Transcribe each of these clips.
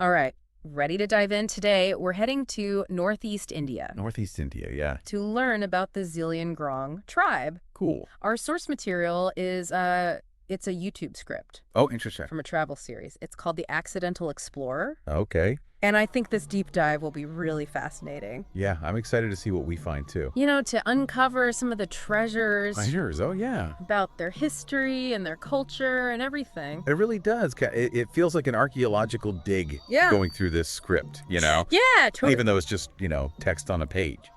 All right, ready to dive in? Today, we're heading to Northeast India Northeast India, yeah. to learn about the Zeliangrong tribe. Cool. Our source material is it's a YouTube script Oh, interesting. from a travel series. It's called The Accidental Explorer, Okay. and I think this deep dive will be really fascinating. Yeah, I'm excited to see what we find too. You know, to uncover some of the treasures Treasures, oh yeah. about their history and their culture and everything. It really does. It feels like an archaeological dig Yeah. going through this script, you know? Yeah, totally. Even though it's just, text on a page.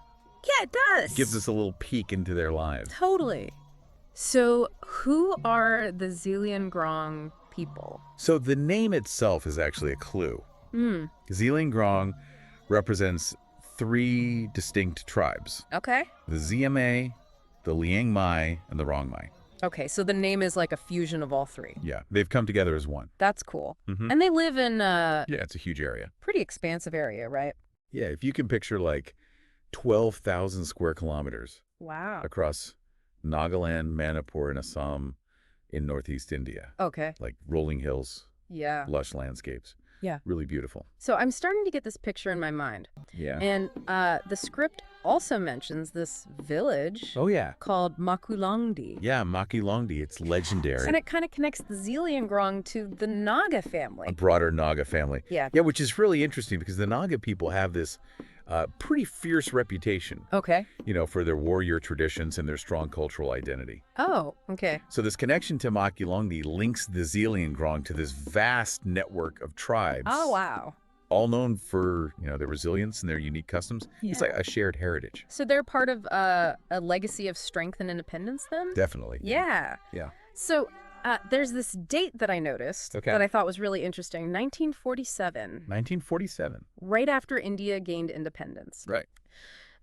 Yeah, it does. Gives us a little peek into their lives. Totally. So, who are the Zeliangrong people? So the name itself is actually a clue. Hmm. Zeliangrong represents 3 distinct tribes. Okay. The ZMA, the Liang Mai, and the Rong Mai. Okay, so the name is like a fusion of all 3. Yeah, they've come together as one. That's cool. Mhm. And they live in a Yeah, it's a huge area. pretty expansive area, right? Yeah, if you can picture like 12,000 square kilometers Wow. across Nagaland, Manipur, and Assam in Northeast India. Okay. Like rolling hills, Yeah. lush landscapes. Yeah. Really beautiful. So I'm starting to get this picture in my mind. Yeah. And the script also mentions this village Oh, yeah. called Makulangdi. Yeah, Makilongdi, it's legendary. And it kind of connects the Zeliangrong to the Naga A family. broader Naga family. Yeah. Yeah, which is really interesting because the Naga people have this pretty fierce reputation, Okay. for their warrior traditions and their strong cultural identity. Oh, okay. So this connection to Makilongdi links the Zeliangrong to this vast network of tribes. Oh, wow. All known for, their resilience and their unique customs. It's Yeah. like a shared heritage. So they're part of a legacy of strength and independence then? Definitely. Yeah. Yeah. So there's this date that I noticed Okay. that I thought was really interesting, 1947, 1947. right after India gained independence. Right.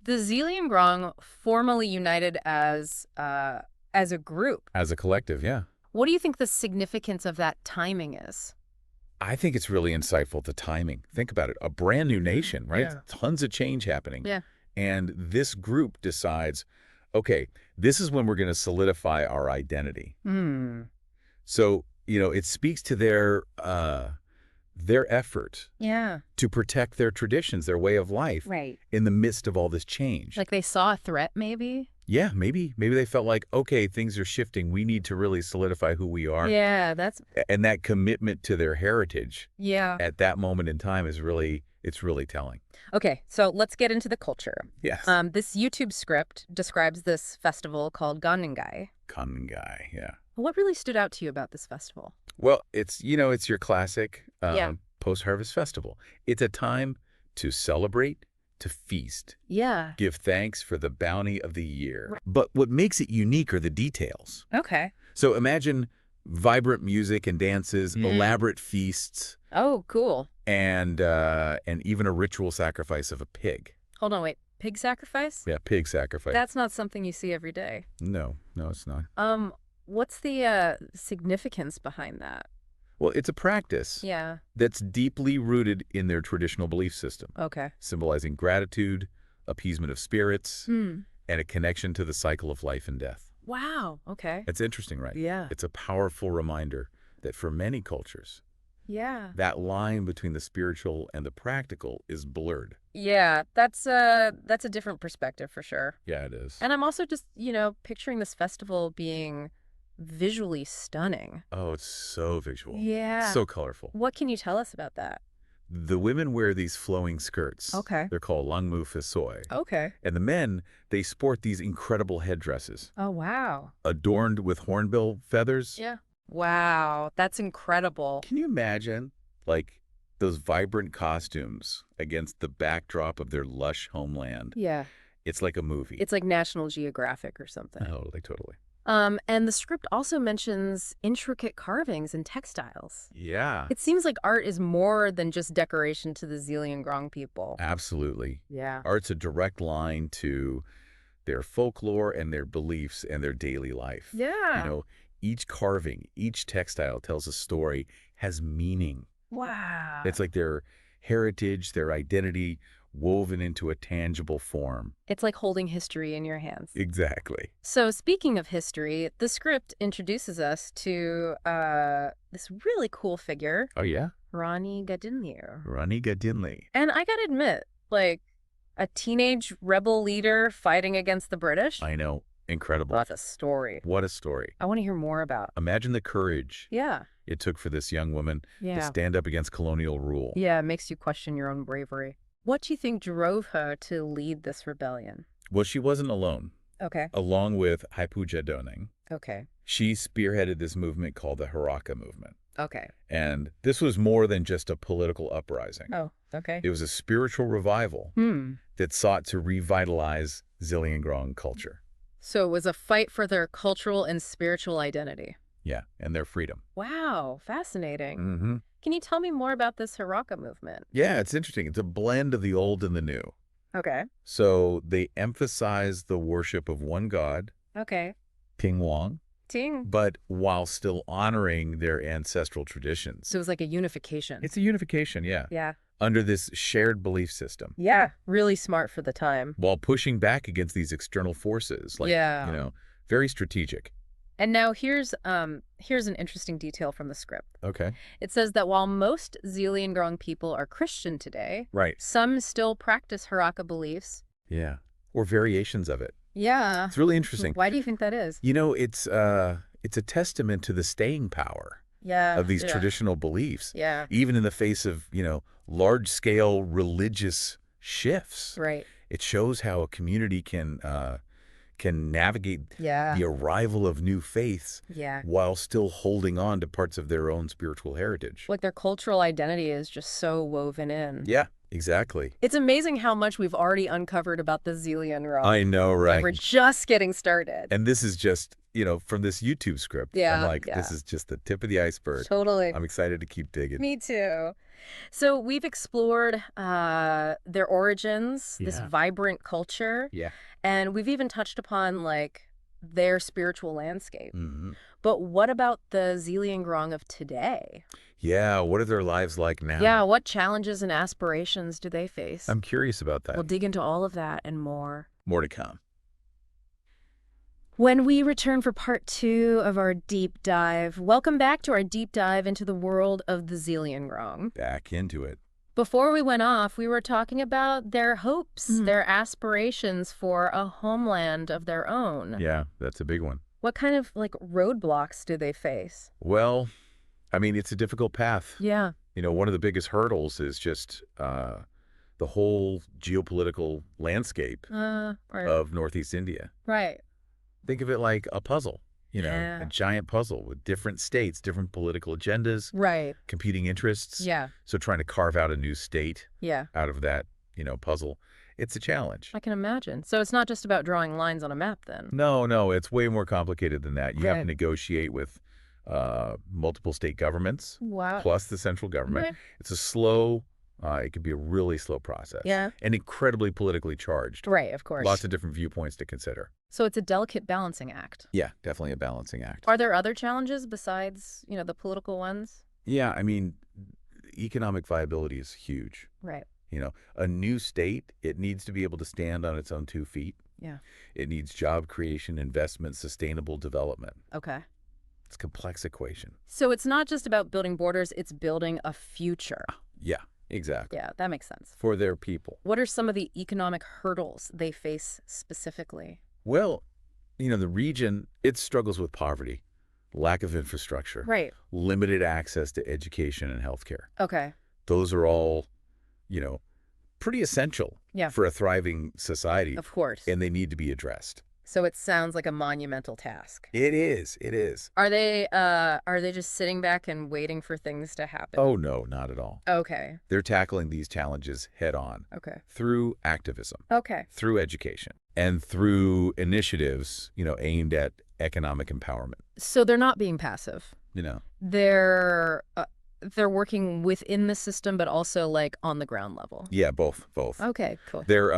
The Zeliangrong formally united as a group. As a collective, yeah. What do you think the significance of that timing is? I think it's really insightful, the timing. Think about it. A brand new nation, right? Yeah. Tons of change happening. Yeah. And this group decides, okay, this is when we're going to solidify our identity. Hmm. So, it speaks to their effort Yeah. to protect their traditions, their way of life Right. in the midst of all this change. Like they saw a threat, maybe? Yeah, maybe they felt like, okay, things are shifting. We need to really solidify who we are. Yeah, that's... And that commitment to their heritage Yeah. at that moment in time it's really telling. Okay, so let's get into the culture. Yes. This YouTube script describes this festival called Ganengai. Kangai, yeah. What really stood out to you about this festival? Well, it's your classic Yeah. post-harvest festival. It's a time to celebrate, to feast, Yeah. give thanks for the bounty of the year. But what makes it unique are the details. Okay. So imagine vibrant music and dances, elaborate feasts, Oh, cool. and even a ritual sacrifice of a pig. Hold on, wait. Pig sacrifice? Yeah, pig sacrifice. That's not something you see every day. No, it's not. What's the significance behind that? Well, it's a practice Yeah. that's deeply rooted in their traditional belief system, Okay. symbolizing gratitude, appeasement of spirits, Hmm. and a connection to the cycle of life and death. Wow. Okay. It's interesting, right? Yeah. It's a powerful reminder that for many cultures, Yeah. that line between the spiritual and the practical is blurred. Yeah, that's a different perspective for sure. Yeah, it is. And I'm also just, picturing this festival being visually stunning. Oh, it's so visual. Yeah. So colorful. What can you tell us about that? The women wear these flowing skirts. Okay. They're called langmu fisoi. Okay. And the men, they sport these incredible headdresses, Oh, wow. adorned with hornbill feathers. Yeah. Wow, that's incredible. Can you imagine, like, those vibrant costumes against the backdrop of their lush homeland? Yeah. It's like a movie. It's like National Geographic or something. Totally. And the script also mentions intricate carvings and textiles. Yeah, It seems like art is more than just decoration to the Zeliangrong people. absolutely. Yeah. Art's a direct line to their folklore and their beliefs and their daily life. Yeah. Each carving, each textile tells a story, has meaning. Wow. It's like their heritage, their identity woven into a tangible form. It's like holding history in your hands. Exactly. So speaking of history, the script introduces us to this really cool figure, Oh, yeah? Ronnie Gadinlier. Ronnie Gadinli. And I gotta admit, like, a teenage rebel leader fighting against the British? I know. Incredible. What a story. What a story. I want to hear more about. Imagine the courage Yeah. it took for this young woman to Yeah. stand up against colonial rule. Yeah, it makes you question your own bravery. What do you think drove her to lead this rebellion? Well, she wasn't alone. Okay. Along with Haipuja Doneng, Okay. she spearheaded this movement called the Haraka movement. Okay. And this was more than just a political uprising. Oh, okay. It was a spiritual revival that sought to revitalize Zeliangrong culture. So it was a fight for their cultural and spiritual identity. Yeah, and their freedom. Wow, fascinating. Mm-hmm. Can you tell me more about this Haraka movement? Yeah, it's interesting. It's a blend of the old and the new. Okay. So they emphasize the worship of one god, Okay. Pingwang, Ting. but while still honoring their ancestral traditions. So it was like a unification. It's a unification, yeah, Yeah. under this shared belief system, Yeah. Really smart for the time. while pushing back against these external forces, like, Yeah. very strategic. And now here's an interesting detail from the script. Okay. It says that while most Zeliangrong people are Christian today, Right. some still practice Haraka beliefs. Yeah. Or variations of it. Yeah. It's really interesting. Why do you think that is? It's a testament to the staying power Yeah. of these yeah. traditional beliefs, Yeah. even in the face of, large-scale religious shifts. Right. It shows how a community can navigate Yeah. the arrival of new faiths Yeah. while still holding on to parts of their own spiritual heritage. Like their cultural identity is just so woven in. Yeah, exactly. It's amazing how much we've already uncovered about the Zeliangrong. I know, right? We're just getting started. And this is just, from this YouTube script. Yeah, I'm like, yeah. this is just the tip of the iceberg. Totally. I'm excited to keep digging. Me too. So we've explored their origins, this Yeah. vibrant culture, Yeah. and we've even touched upon like their spiritual landscape. Hmm. But what about the Zeliangrong of today? Yeah, what are their lives like now? Yeah, what challenges and aspirations do they face? I'm curious about that. We'll dig into all of that and more. More to come. When we return for part 2 of our deep dive, welcome back to our deep dive into the world of the Zeliangrong. Back into it. Before we went off, we were talking about their hopes, their aspirations for a homeland of their own. Yeah, that's a big one. What kind of roadblocks do they face? Well, I mean, it's a difficult path. Yeah. One of the biggest hurdles is just the whole geopolitical landscape Right. of Northeast India. Right. Think of it like a puzzle, Yeah. a giant puzzle with different states, different political agendas, Right. competing interests. Yeah. So trying to carve out a new state Yeah. out of that, puzzle, it's a challenge. I can imagine. So it's not just about drawing lines on a map then. No, it's way more complicated than that. You have to Right. negotiate with multiple state governments, Wow. plus the central government. Right. It's a slow, it can be a really slow process. Yeah. And incredibly politically charged. Right, of course. Lots of different viewpoints to consider. So it's a delicate balancing act. Yeah, definitely a balancing act. Are there other challenges besides, the political ones? Yeah, I mean, economic viability is huge. Right. A new state, it needs to be able to stand on its own 2 feet. Yeah. It needs job creation, investment, sustainable development. Okay. It's a complex equation. So it's not just about building borders, it's building a future. Yeah, exactly. Yeah, that makes sense. For their people. What are some of the economic hurdles they face specifically? Well, the region, it struggles with poverty, lack of infrastructure, Right. limited access to education and healthcare. Okay. Those are all, pretty essential Yeah. for a thriving society, Of course. and they need to be addressed. So it sounds like a monumental task. It is. It is. Are they just sitting back and waiting for things to happen? Oh, no, not at all. Okay. They're tackling these challenges head on Okay. through activism, Okay. through education, and through initiatives, aimed at economic empowerment. So they're not being passive. They're working within the system, but also on the ground level. Yeah, both. Okay, cool. They're,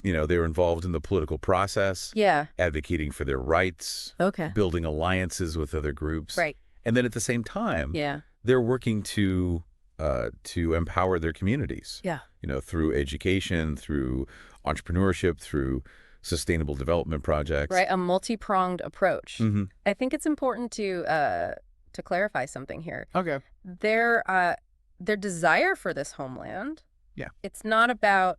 they're involved in the political process, Yeah. advocating for their rights, Okay. building alliances with other groups. Right. And then at the same time, Yeah. they're working to empower their communities. Yeah. Through education, through entrepreneurship, through sustainable development projects. Right. A multi-pronged approach. Mm-hmm. I think it's important to clarify something here. Okay. They're their desire for this homeland. Yeah. It's not about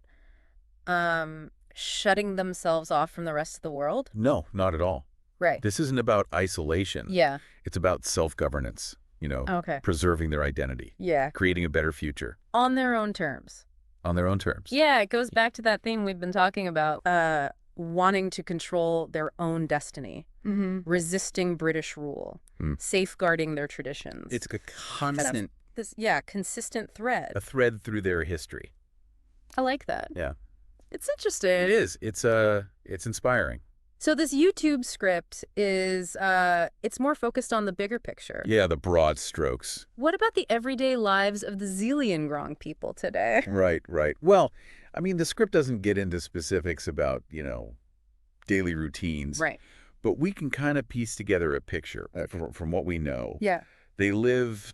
shutting themselves off from the rest of the world. No, not at all. Right. This isn't about isolation. Yeah. It's about self-governance, Okay. preserving their identity, Yeah. creating a better future On their own terms. on their own terms. Yeah, it goes back to that theme we've been talking about, wanting to control their own destiny, resisting British rule, safeguarding their traditions. It's a constant. Consistent thread. A thread through their history. I like that. Yeah. It's interesting. It is. It's inspiring. So this YouTube script is, it's more focused on the bigger picture. Yeah, the broad strokes. What about the everyday lives of the Zeliangrong people today? Right, right. Well, I mean, the script doesn't get into specifics about, daily routines. Right. But we can kind of piece together a picture from what we know. Yeah. They live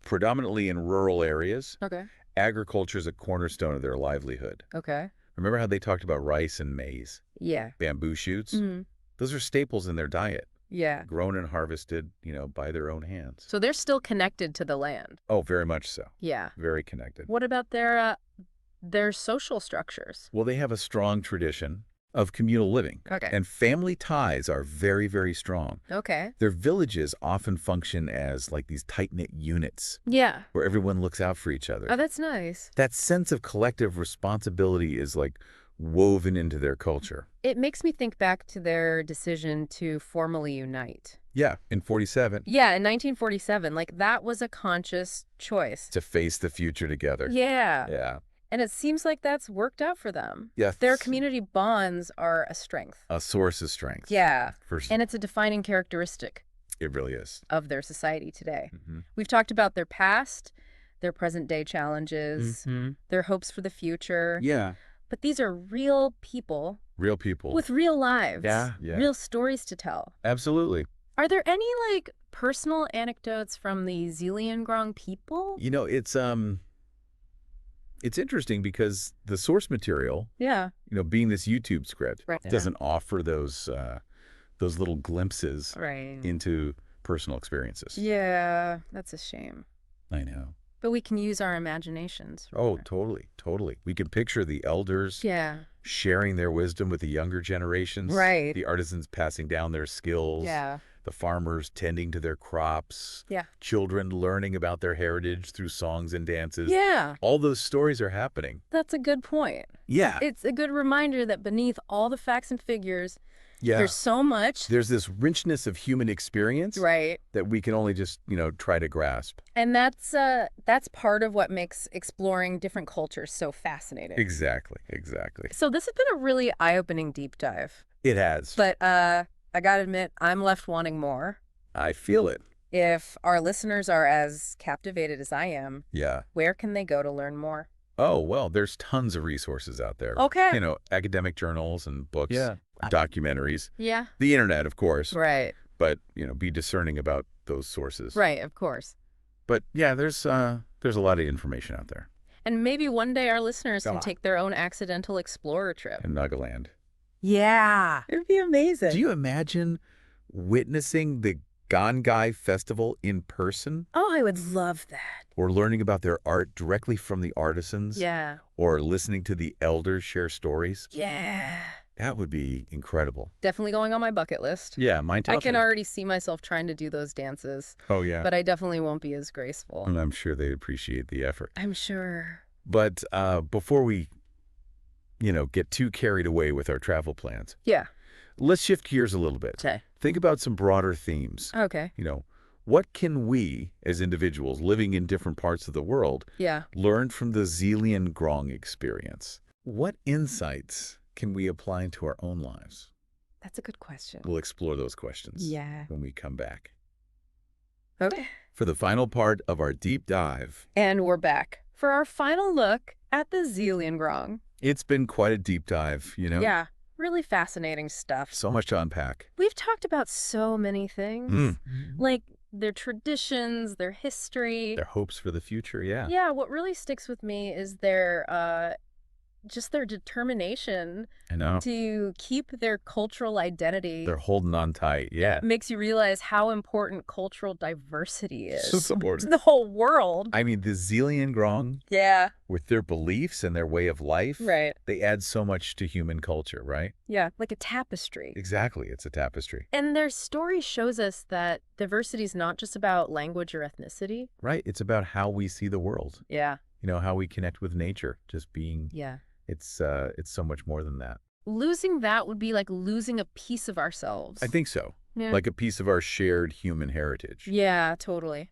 predominantly in rural areas. Okay. Agriculture is a cornerstone of their livelihood. Okay. Remember how they talked about rice and maize, Yeah. bamboo shoots? Mm-hmm. Those are staples in their diet, Yeah. grown and harvested, by their own hands. So they're still connected to the land. Oh, very much so. Yeah. Very connected. What about their social structures? Well, they have a strong tradition of communal living. Okay. And family ties are very, very strong. Okay. Their villages often function as like these tight-knit units Yeah. where everyone looks out for each other. Oh, that's nice. That sense of collective responsibility is like woven into their culture. It makes me think back to their decision to formally unite. Yeah, in 47, Yeah, in 1947, that was a conscious choice. to face the future together. Yeah. Yeah. And it seems like that's worked out for them. Yes. Their community bonds are a strength. A source of strength. Yeah. For, And it's a defining characteristic it really is. of their society today. Mm-hmm. We've talked about their past, their present-day challenges, their hopes for the future. Yeah. But these are real people Real people. with real lives, Yeah. real stories to tell. Absolutely. Are there any, personal anecdotes from the Zeliangrong people? It's interesting because the source material, Yeah. being this YouTube script, Right. doesn't offer those little glimpses Right. into personal experiences. Yeah, that's a shame. I know. But we can use our imaginations. Oh, right? totally, totally. We can picture the elders Yeah. sharing their wisdom with the younger generations. Right. The artisans passing down their skills. Yeah. The farmers tending to their crops. Yeah. Children learning about their heritage through songs and dances. Yeah. All those stories are happening. That's a good point. Yeah. It's a good reminder that beneath all the facts and figures, Yeah. there's so much. There's this richness of human experience Right. that we can only just, try to grasp. And that's part of what makes exploring different cultures so fascinating. Exactly. Exactly. So this has been a really eye-opening deep dive. It has. But I gotta admit, I'm left wanting more. I feel it. If our listeners are as captivated as I am, Yeah. where can they go to learn more? Oh, well, there's tons of resources out there. Okay. Academic journals and books, Yeah. documentaries, Yeah. the internet, of course. Right. But, be discerning about those sources. Right, of course. But yeah, there's a lot of information out there And maybe one day our listeners Go can on. take their own accidental explorer trip. in Nagaland. Yeah. It'd be amazing. Do you imagine witnessing the Gongai Festival in person? Oh, I would love that. Or learning about their art directly from the artisans? Yeah. Or listening to the elders share stories? Yeah. That would be incredible. Definitely going on my bucket list. Yeah, mine too. I can already see myself trying to do those dances, Oh, yeah. but I definitely won't be as graceful. And I'm sure they appreciate the effort. I'm sure. But before we, get too carried away with our travel plans, Yeah. let's shift gears a little bit. Okay. Think about some broader themes. Okay. What can we, as individuals living in different parts of the world, Yeah. learn from the Zeliangrong experience? What insights can we apply into our own lives? That's a good question. We'll explore those questions Yeah. when we come back. Okay. For the final part of our deep dive, And we're back for our final look at the Zeliangrong. it's been quite a deep dive, Yeah. Really fascinating stuff. So much to unpack. We've talked about so many things, Mm. like their traditions, their history. Their hopes for the future, yeah. Yeah, what really sticks with me is their just their determination I know. to keep their cultural identity. They're holding on tight. Yeah. Makes you realize how important cultural diversity is So important. to the whole world. I mean, the Zeliangrong, Yeah. with their beliefs and their way of life, Right. they add so much to human culture, right? Yeah, like a tapestry. Exactly. It's a tapestry. And their story shows us that diversity is not just about language or ethnicity. Right. It's about how we see the world. Yeah. You know, how we connect with nature. Just being, Yeah. it's so much more than that. Losing that would be like losing a piece of ourselves. I think so. Yeah. Like a piece of our shared human heritage. Yeah, totally.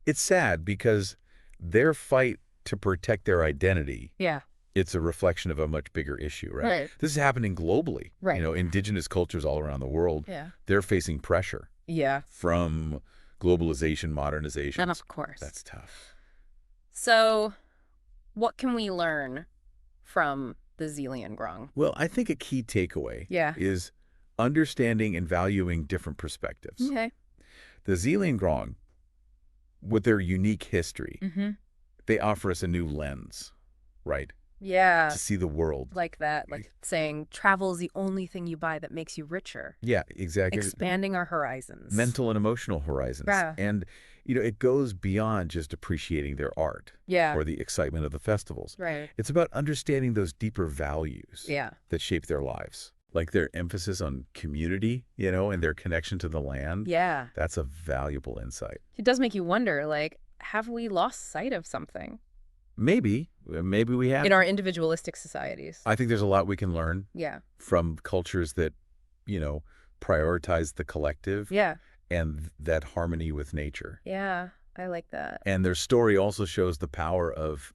It's sad because their fight to protect their identity, Yeah. it's a reflection of a much bigger issue, right? Right. This is happening globally. Right. You know, indigenous cultures all around the world, Yeah. they're facing pressure Yeah. from globalization, modernization. And of course. That's tough. So, what can we learn from the Zeliangrong? Well, I think a key takeaway Yeah. is understanding and valuing different perspectives. Okay. The Zeliangrong, with their unique history, Mm-hmm. they offer us a new lens, right? Yeah. To see the world. Like that, like saying travel is the only thing you buy that makes you richer. Yeah, exactly. Expanding our horizons. Mental and emotional horizons. Yeah. And, you know, it goes beyond just appreciating their art Yeah. or the excitement of the festivals. Right. It's about understanding those deeper values Yeah. that shape their lives, like their emphasis on community, you know, and their connection to the land. Yeah. That's a valuable insight. It does make you wonder, like, have we lost sight of something Maybe we have. in our individualistic societies? I think there's a lot we can learn Yeah. from cultures that, you know, prioritize the collective Yeah. and that harmony with nature. Yeah. I like that. And their story also shows the power of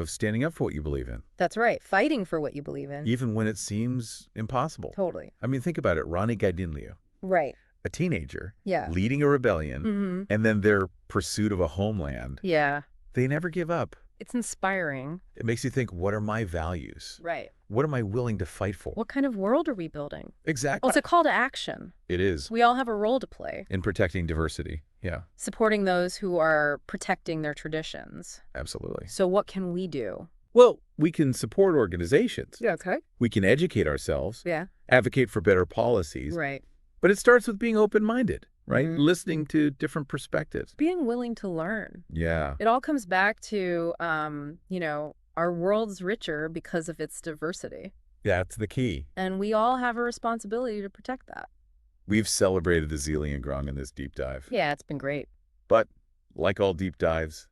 standing up for what you believe in, That's right. Fighting for what you believe in. even when it seems impossible. Totally. I mean, think about it. Rani Gaidinliu, Right. a teenager, Yeah. leading a rebellion, Mm-hmm. and then their pursuit of a homeland. Yeah. They never give up. It's inspiring. It makes you think, what are my values? Right. What am I willing to fight for? What kind of world are we building? Exactly. Well, it's a call to action. It is. We all have a role to play, In protecting diversity. Yeah, supporting those who are protecting their traditions. absolutely. So what can we do? Well, we can support organizations. Yeah, okay. We can educate ourselves, Yeah. advocate for better policies. Right. But it starts with being open-minded, right? Mhm. Listening to different perspectives. Being willing to learn. Yeah. It all comes back to, our world's richer because of its diversity. That's the key. And we all have a responsibility to protect that. We've celebrated the Zeliangrong in this deep dive. Yeah, it's been great. But like all deep dives,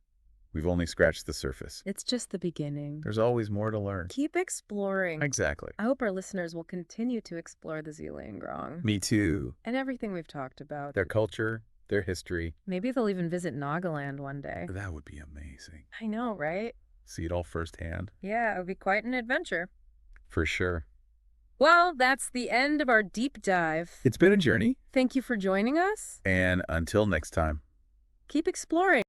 we've only scratched the surface. It's just the beginning. There's always more to learn. Keep exploring. Exactly. I hope our listeners will continue to explore the Zeliangrong Me too. and everything we've talked about. Their culture, their history. Maybe they'll even visit Nagaland one day. That would be amazing. I know, right? See it all firsthand. Yeah, it would be quite an adventure. For sure. Well, that's the end of our deep dive. It's been a journey. Thank you for joining us. And until next time. Keep exploring.